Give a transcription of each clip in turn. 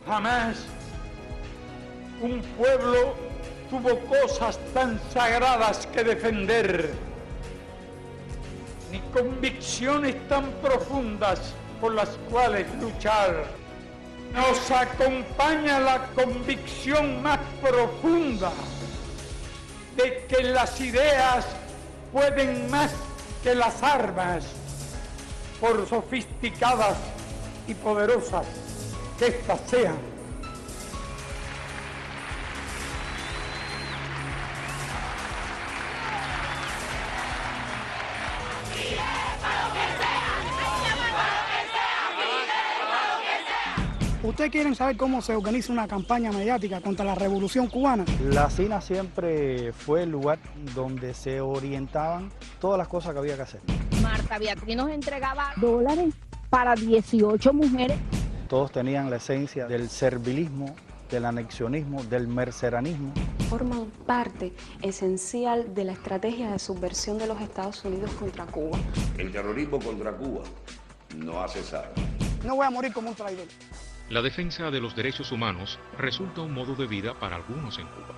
Jamás un pueblo tuvo cosas tan sagradas que defender, ni convicciones tan profundas por las cuales luchar. Nos acompaña la convicción más profunda de que las ideas pueden más que las armas, por sofisticadas y poderosas que éstas sean. ¿Ustedes quieren saber cómo se organiza una campaña mediática contra la Revolución Cubana? La CINA siempre fue el lugar donde se orientaban todas las cosas que había que hacer. Marta Beatriz nos entregaba dólares para 18 mujeres. Todos tenían la esencia del servilismo, del anexionismo, del merceranismo. Forman parte esencial de la estrategia de subversión de los Estados Unidos contra Cuba. El terrorismo contra Cuba no ha cesado. No voy a morir como un traidor. La defensa de los derechos humanos resulta un modo de vida para algunos en Cuba.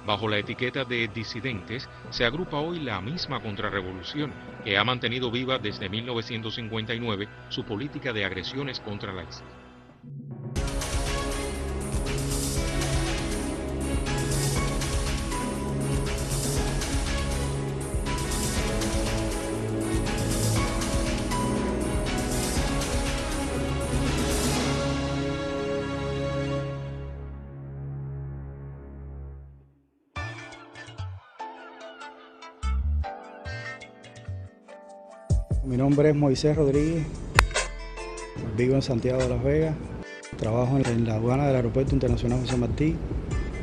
Bajo la etiqueta de disidentes se agrupa hoy la misma contrarrevolución que ha mantenido viva desde 1959 su política de agresiones contra la isla. Mi nombre es Moisés Rodríguez, vivo en Santiago de Las Vegas, trabajo en la aduana del Aeropuerto Internacional José Martí.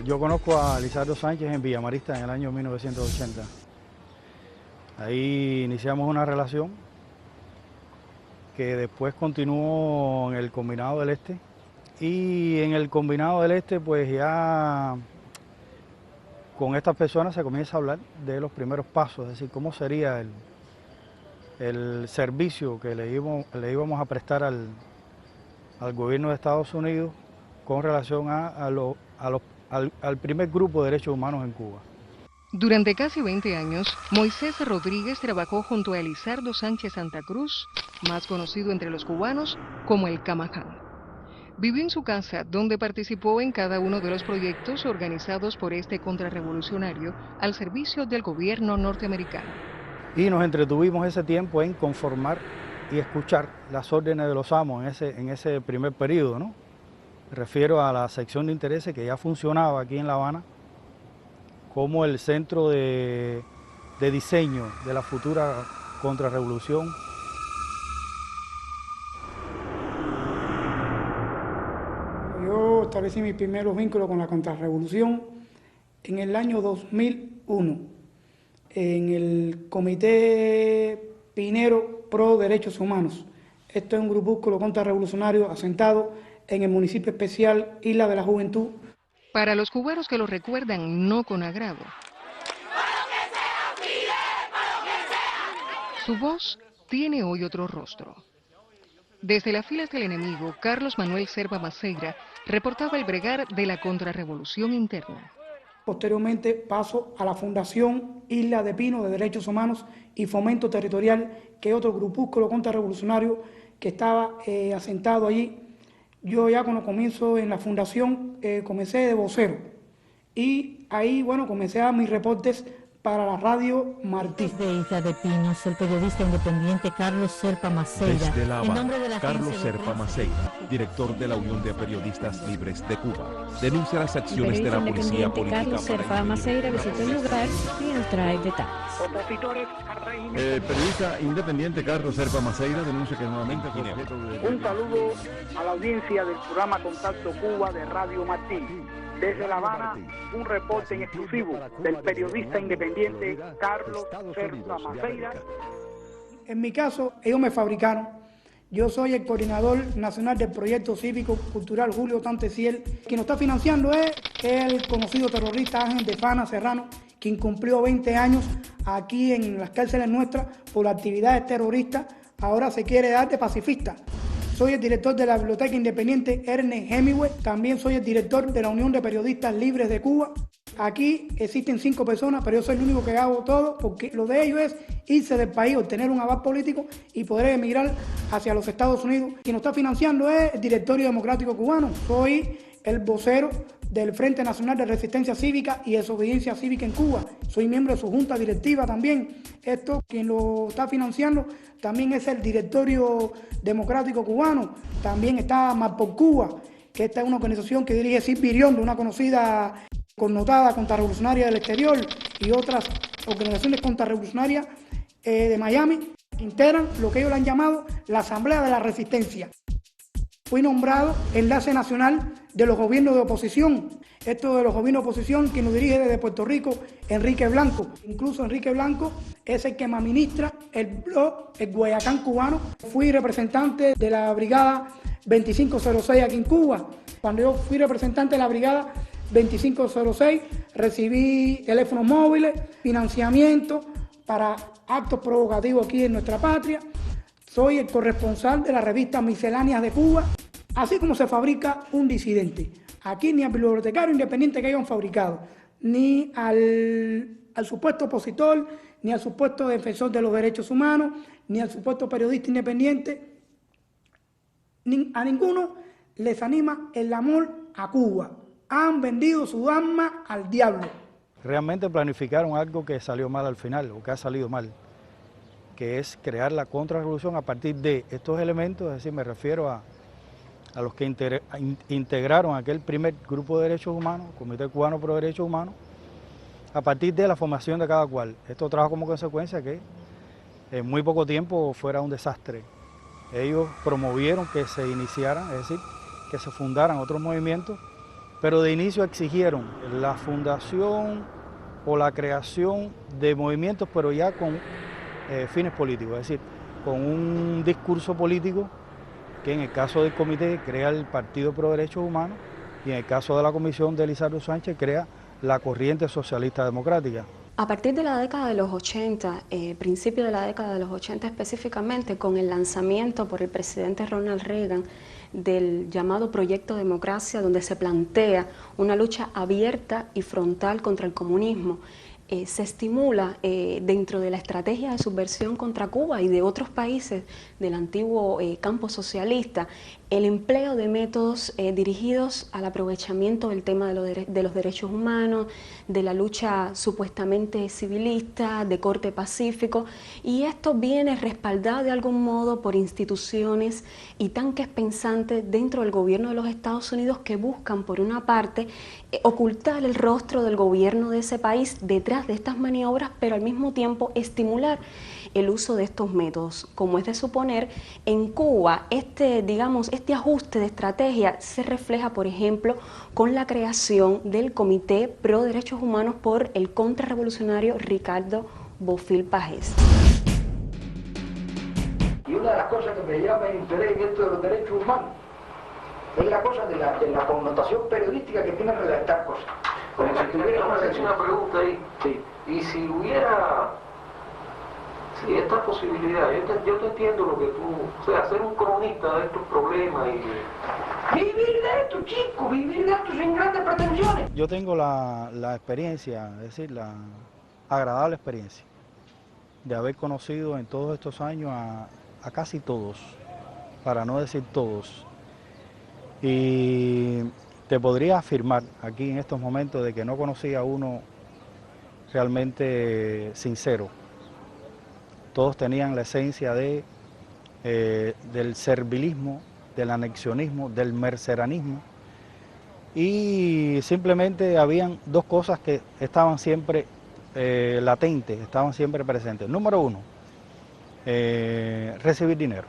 Yo conozco a Lizardo Sánchez en Villamarista en el año 1980. Ahí iniciamos una relación que después continuó en el Combinado del Este. Y en el Combinado del Este pues ya con estas personas se comienza a hablar de los primeros pasos, es decir, cómo sería el servicio que le íbamos a prestar al gobierno de Estados Unidos con relación al primer grupo de derechos humanos en Cuba. Durante casi 20 años, Moisés Rodríguez trabajó junto a Elizardo Sánchez Santa Cruz, más conocido entre los cubanos como el Camaján. Vivió en su casa, donde participó en cada uno de los proyectos organizados por este contrarrevolucionario al servicio del gobierno norteamericano. Y nos entretuvimos ese tiempo en conformar y escuchar las órdenes de los amos en ese primer periodo, ¿no? Me refiero a la sección de intereses que ya funcionaba aquí en La Habana como el centro de diseño de la futura contrarrevolución. Yo establecí mis primeros vínculos con la contrarrevolución en el año 2001. En el Comité Pinero Pro Derechos Humanos. Esto es un grupúsculo contrarrevolucionario asentado en el municipio especial Isla de la Juventud. Para los cubanos que lo recuerdan no con agrado, su voz tiene hoy otro rostro. Desde las filas del enemigo, Carlos Manuel Serpa Maceira reportaba el bregar de la contrarrevolución interna. Posteriormente paso a la Fundación Isla de Pino de Derechos Humanos y Fomento Territorial, que es otro grupúsculo contrarrevolucionario que estaba asentado allí. Yo ya cuando comienzo en la fundación comencé de vocero y ahí comencé a dar mis reportes para la radio Martí. De Isla de Pinos, el periodista independiente Carlos Serpa Maceira. Desde La Habana, Carlos Serpa Maceira, director de la Unión de Periodistas Libres de Cuba, denuncia las acciones de la policía política. Carlos Serpa Maceira visitó el lugar y nos trae detalles. Opositores al régimen. El periodista independiente Carlos Serpa Maceira denuncia que nuevamente fue objeto de... Un saludo a la audiencia del programa Contacto Cuba de Radio Martí. Desde La Habana, un reporte en exclusivo del periodista independiente Carlos Serpa Maceira. En mi caso, ellos me fabricaron. Yo soy el coordinador nacional del proyecto cívico cultural Julio Tanteciel. Quien nos está financiando es el conocido terrorista Ángel de Fana Serrano, quien cumplió 20 años aquí en las cárceles nuestras por actividades terroristas. Ahora se quiere dar de pacifista. soy el director de la Biblioteca Independiente Ernest Hemingway, también soy el director de la Unión de Periodistas Libres de Cuba. Aquí existen 5 personas, pero yo soy el único que hago todo, porque lo de ellos es irse del país, obtener un aval político y poder emigrar hacia los Estados Unidos. Quien nos está financiando es el Directorio Democrático Cubano. Soy el vocero del Frente Nacional de Resistencia Cívica y Desobediencia Cívica en Cuba. Soy miembro de su junta directiva también. Esto, quien lo está financiando, también es el Directorio Democrático Cubano. También está Más por Cuba, que esta es una organización que dirige Sid Biriondo, una conocida connotada contrarrevolucionaria del exterior, y otras organizaciones contrarrevolucionarias de Miami, integran lo que ellos le han llamado la Asamblea de la Resistencia. Fui nombrado enlace nacional de los gobiernos de oposición. Esto de los gobiernos de oposición, quien lo dirige desde Puerto Rico, Enrique Blanco. Incluso Enrique Blanco es el que me administra el blog, el Guayacán cubano. Fui representante de la brigada 2506 aquí en Cuba. Cuando yo fui representante de la brigada 2506, recibí teléfonos móviles, financiamiento para actos provocativos aquí en nuestra patria. Soy el corresponsal de la revista Misceláneas de Cuba. Así como se fabrica un disidente. Aquí ni al bibliotecario independiente que hayan fabricado, ni al supuesto opositor, ni al supuesto defensor de los derechos humanos, ni al supuesto periodista independiente, a ninguno les anima el amor a Cuba. Han vendido su alma al diablo. Realmente planificaron algo que salió mal al final, o que ha salido mal, que es crear la contrarrevolución a partir de estos elementos, es decir, me refiero a los que integraron aquel primer grupo de derechos humanos, Comité Cubano Pro Derechos Humanos, a partir de la formación de cada cual. Esto trajo como consecuencia que en muy poco tiempo fuera un desastre. Ellos promovieron que se iniciaran, es decir, que se fundaran otros movimientos, pero de inicio exigieron la fundación o la creación de movimientos, pero ya con fines políticos, es decir, con un discurso político que en el caso del comité crea el Partido Pro Derechos Humanos y en el caso de la comisión de Elizardo Sánchez crea la Corriente Socialista Democrática. A partir de la década de los 80, principio de la década de los 80 específicamente, con el lanzamiento por el presidente Ronald Reagan del llamado Proyecto Democracia, donde se plantea una lucha abierta y frontal contra el comunismo, se estimula dentro de la estrategia de subversión contra Cuba y de otros países del antiguo campo socialista el empleo de métodos dirigidos al aprovechamiento del tema de los derechos humanos, de la lucha supuestamente civilista, de corte pacífico, y esto viene respaldado de algún modo por instituciones y tanques pensantes dentro del gobierno de los Estados Unidos que buscan, por una parte, ocultar el rostro del gobierno de ese país detrás de estas maniobras, pero al mismo tiempo estimular el uso de estos métodos. Como es de suponer, en Cuba este ajuste de estrategia se refleja, por ejemplo, con la creación del Comité Pro Derechos Humanos por el contrarrevolucionario Ricardo Bofill Pagés. Y una de las cosas que me llama el interés en esto de los derechos humanos es la cosa de la connotación periodística que tiene redactar cosas. Como si tuviera una pregunta ahí. Sí. Y si hubiera esta posibilidad, yo te entiendo lo que tú, o sea, ser un cronista de estos problemas y... Vivir de esto, chicos, vivir de esto sin grandes pretensiones. Yo tengo la experiencia, es decir, la agradable experiencia de haber conocido en todos estos años a casi todos, para no decir todos. Y te podría afirmar aquí en estos momentos de que no conocí a uno realmente sincero. Todos tenían la esencia del servilismo, del anexionismo, del merceranismo, y simplemente habían dos cosas que estaban siempre latentes, estaban siempre presentes. Número uno, recibir dinero,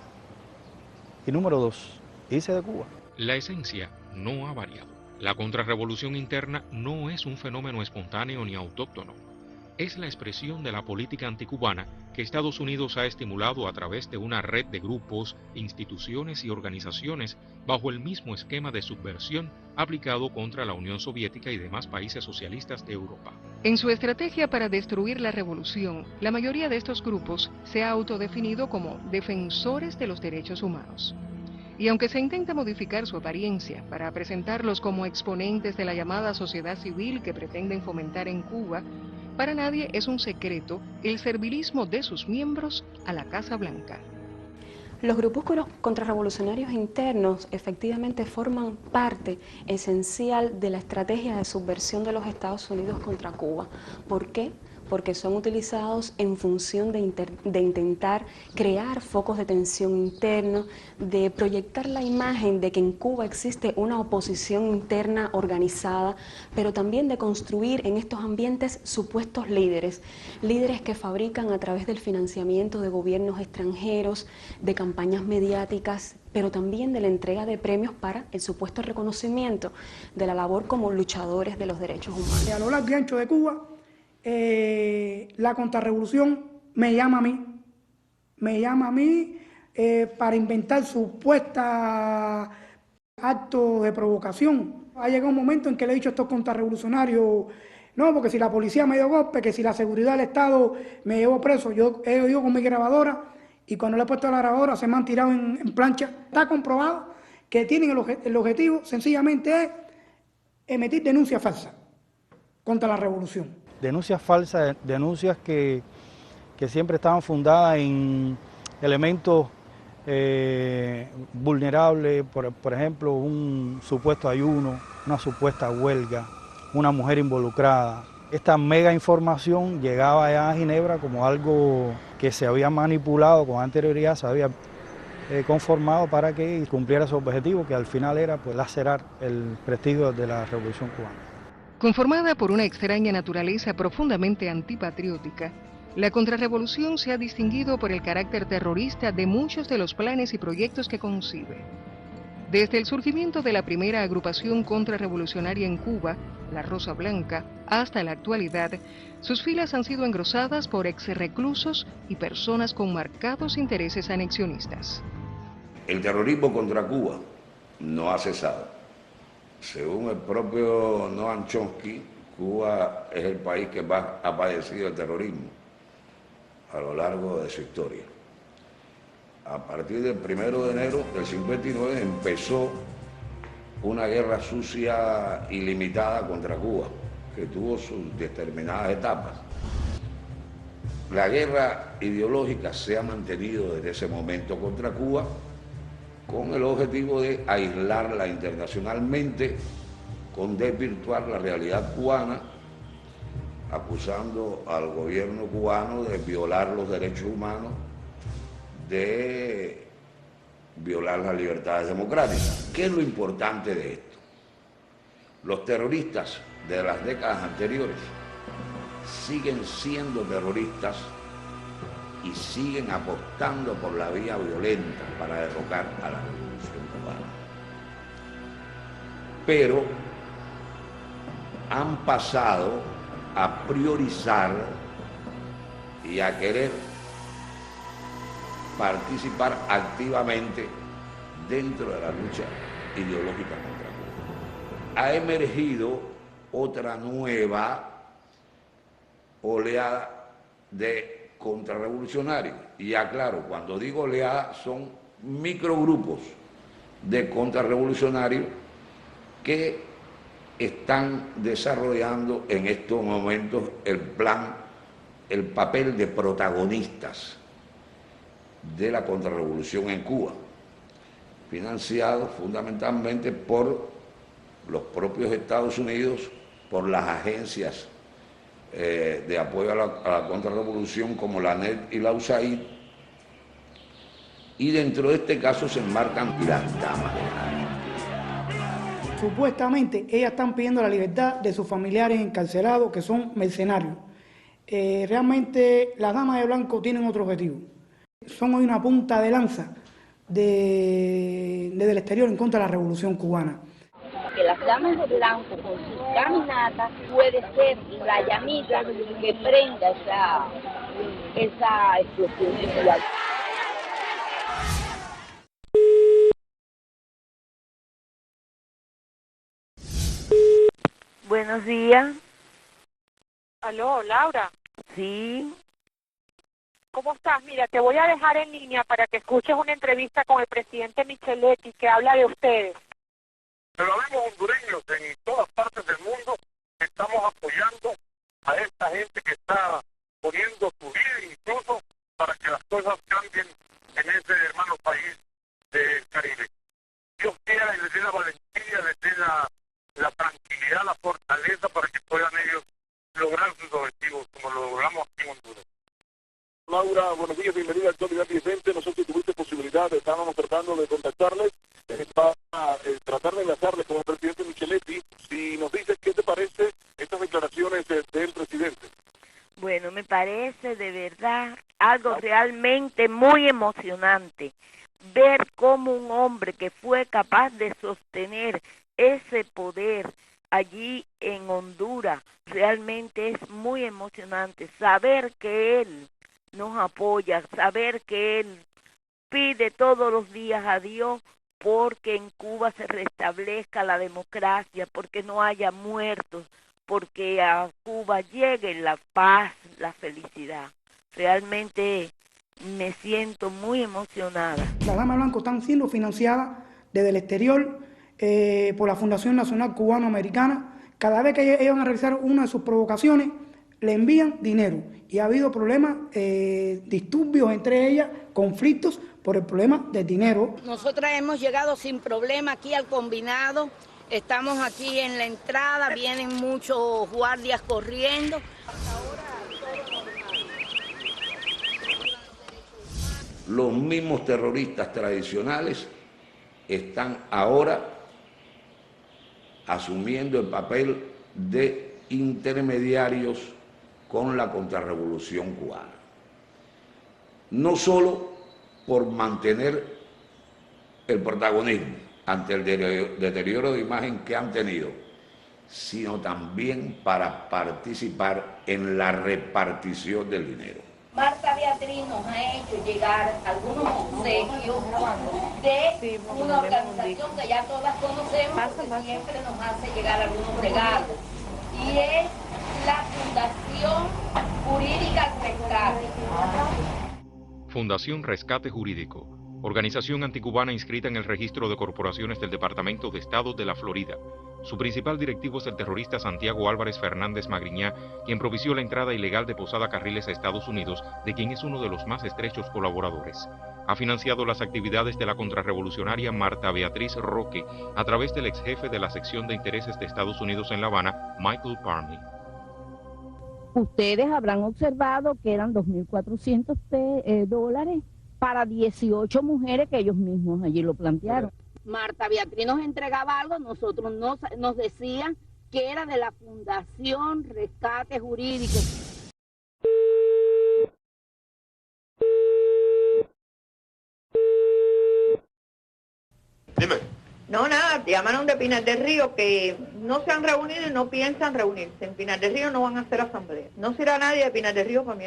y número dos, irse de Cuba. La esencia no ha variado. La contrarrevolución interna no es un fenómeno espontáneo ni autóctono. Es la expresión de la política anticubana que Estados Unidos ha estimulado a través de una red de grupos, instituciones y organizaciones bajo el mismo esquema de subversión aplicado contra la Unión Soviética y demás países socialistas de Europa. En su estrategia para destruir la revolución, la mayoría de estos grupos se ha autodefinido como defensores de los derechos humanos. Y aunque se intenta modificar su apariencia para presentarlos como exponentes de la llamada sociedad civil que pretenden fomentar en Cuba, para nadie es un secreto el servilismo de sus miembros a la Casa Blanca. Los grupúsculos contrarrevolucionarios internos efectivamente forman parte esencial de la estrategia de subversión de los Estados Unidos contra Cuba. ¿Por qué? Porque son utilizados en función de intentar crear focos de tensión internos, de proyectar la imagen de que en Cuba existe una oposición interna organizada, pero también de construir en estos ambientes supuestos líderes, líderes que fabrican a través del financiamiento de gobiernos extranjeros, de campañas mediáticas, pero también de la entrega de premios para el supuesto reconocimiento de la labor como luchadores de los derechos humanos. A lo largo y ancho de Cuba, la contrarrevolución me llama a mí para inventar supuestos actos de provocación. Ha llegado un momento en que le he dicho a estos contrarrevolucionarios, no, porque si la policía me dio golpe, que si la seguridad del Estado me llevó preso, yo he ido con mi grabadora y cuando le he puesto la grabadora se me han tirado en plancha. Está comprobado que tienen el objetivo sencillamente es emitir denuncias falsas contra la revolución. Denuncias falsas, denuncias que siempre estaban fundadas en elementos vulnerables, por ejemplo, un supuesto ayuno, una supuesta huelga, una mujer involucrada. Esta mega información llegaba ya a Ginebra como algo que se había manipulado con anterioridad, se había conformado para que cumpliera su objetivo, que al final era pues lacerar el prestigio de la Revolución Cubana. Conformada por una extraña naturaleza profundamente antipatriótica, la contrarrevolución se ha distinguido por el carácter terrorista de muchos de los planes y proyectos que concibe. Desde el surgimiento de la primera agrupación contrarrevolucionaria en Cuba, la Rosa Blanca, hasta la actualidad, sus filas han sido engrosadas por exreclusos y personas con marcados intereses anexionistas. El terrorismo contra Cuba no ha cesado. Según el propio Noam Chomsky, Cuba es el país que más ha padecido el terrorismo a lo largo de su historia. A partir del 1 de enero del 59 empezó una guerra sucia y limitada contra Cuba, que tuvo sus determinadas etapas. La guerra ideológica se ha mantenido desde ese momento contra Cuba, con el objetivo de aislarla internacionalmente, con desvirtuar la realidad cubana, acusando al gobierno cubano de violar los derechos humanos, de violar las libertades democráticas. ¿Qué es lo importante de esto? Los terroristas de las décadas anteriores siguen siendo terroristas y siguen apostando por la vía violenta para derrocar a la revolución cubana. Pero han pasado a priorizar y a querer participar activamente dentro de la lucha ideológica contra Cuba. Ha emergido otra nueva oleada de contrarrevolucionarios. Y aclaro, cuando digo oleada, son microgrupos de contrarrevolucionarios que están desarrollando en estos momentos el papel de protagonistas de la contrarrevolución en Cuba, financiados fundamentalmente por los propios Estados Unidos, por las agencias de apoyo a la contrarrevolución como la ANED y la USAID, y dentro de este caso se enmarcan las damas de blanco. Supuestamente ellas están pidiendo la libertad de sus familiares encarcelados, que son mercenarios. Realmente las damas de blanco tienen otro objetivo. Son hoy una punta de lanza desde el exterior en contra de la revolución cubana. Que las damas de blanco con sus caminatas puede ser la llamita que prenda esa explosión social. Buenos días. Aló, Laura. Sí. ¿Cómo estás? Mira, te voy a dejar en línea para que escuches una entrevista con el presidente Micheletti que habla de ustedes. Pero habemos hondureños en todas partes del mundo que estamos apoyando a esta gente que está poniendo su vida incluso para que las cosas cambien en ese hermano país del Caribe. Dios quiera y les dé la valentía, les dé la tranquilidad, la fortaleza para que puedan ellos lograr sus objetivos como lo logramos aquí en Honduras. Laura, buenos días, bienvenida a Actualidad Vicente. Nosotros tuviste posibilidad, estábamos tratando de contactarles para tratar de enlazarles con el presidente Micheletti. Si nos dices qué te parece estas declaraciones del presidente. Bueno, me parece de verdad algo realmente muy emocionante ver cómo un hombre que fue capaz de sostener ese poder allí en Honduras, realmente es muy emocionante saber que él nos apoya, saber que él pide todos los días a Dios porque en Cuba se restablezca la democracia, porque no haya muertos, porque a Cuba llegue la paz, la felicidad. Realmente me siento muy emocionada. Las Damas Blanco están siendo financiadas desde el exterior por la Fundación Nacional Cubano-Americana. Cada vez que ellos van a realizar una de sus provocaciones, le envían dinero. Y ha habido problemas, disturbios entre ellas, conflictos por el problema del dinero. Nosotras hemos llegado sin problema aquí al combinado. Estamos aquí en la entrada, vienen muchos guardias corriendo. Los mismos terroristas tradicionales están ahora asumiendo el papel de intermediarios con la contrarrevolución cubana. No solo por mantener el protagonismo ante el deterioro de imagen que han tenido, sino también para participar en la repartición del dinero. Marta Beatriz nos ha hecho llegar algunos obsequios de una organización que ya todas conocemos, que siempre nos hace llegar algunos regalos, y es la Fundación Jurídica Rescate. Fundación Rescate Jurídico, organización anticubana inscrita en el registro de corporaciones del Departamento de Estado de la Florida. Su principal directivo es el terrorista Santiago Álvarez Fernández Magriñá, quien propició la entrada ilegal de Posada Carriles a Estados Unidos, de quien es uno de los más estrechos colaboradores. Ha financiado las actividades de la contrarrevolucionaria Marta Beatriz Roque a través del ex jefe de la sección de intereses de Estados Unidos en La Habana, Michael Parney. Ustedes habrán observado que eran $2.400 para 18 mujeres que ellos mismos allí lo plantearon. Marta Beatriz nos entregaba algo, nosotros nos decían que era de la Fundación Rescate Jurídico. Dime. No, nada, llamaron de Pinar del Río que no se han reunido y no piensan reunirse. En Pinar del Río no van a hacer asamblea. No se irá nadie de Pinar del Río para mí.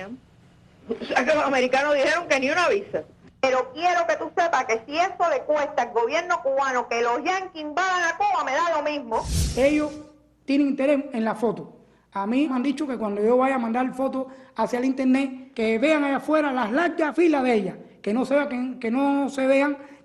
O sea que los americanos dijeron que ni una visa. Pero quiero que tú sepas que si eso le cuesta al gobierno cubano que los yanquis invadan a Cuba, me da lo mismo. Ellos tienen interés en la foto. A mí me han dicho que cuando yo vaya a mandar fotos hacia el internet, que vean allá afuera las largas filas de ellas, que no se vean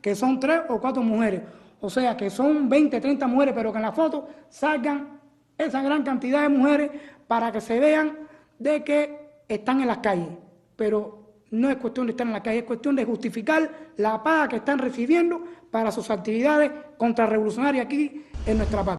que son 3 o 4 mujeres. O sea, que son 20, 30 mujeres, pero que en la foto salgan esa gran cantidad de mujeres para que se vean de que están en las calles. Pero no es cuestión de estar en la calle, es cuestión de justificar la paga que están recibiendo para sus actividades contrarrevolucionarias aquí en nuestra patria.